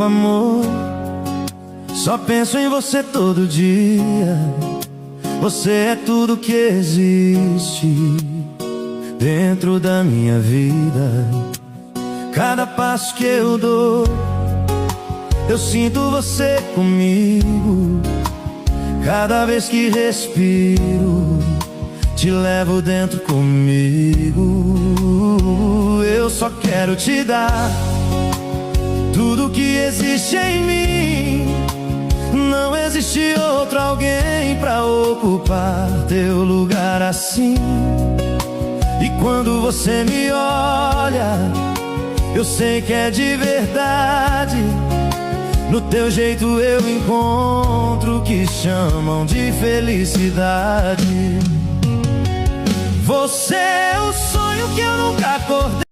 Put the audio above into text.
meu amor, só penso em você todo dia. Você é tudo que existe dentro da minha vida. Cada passo que eu dou, eu sinto você comigo. Cada vez que respiro, te levo dentro comigo. Eu só quero te dar tudo que existe em mim. Não existe outro alguém pra ocupar teu lugar assim. E quando você me olha, eu sei que é de verdade. No teu jeito eu encontro o que chamam de felicidade. Você é o sonho que eu nunca acordei.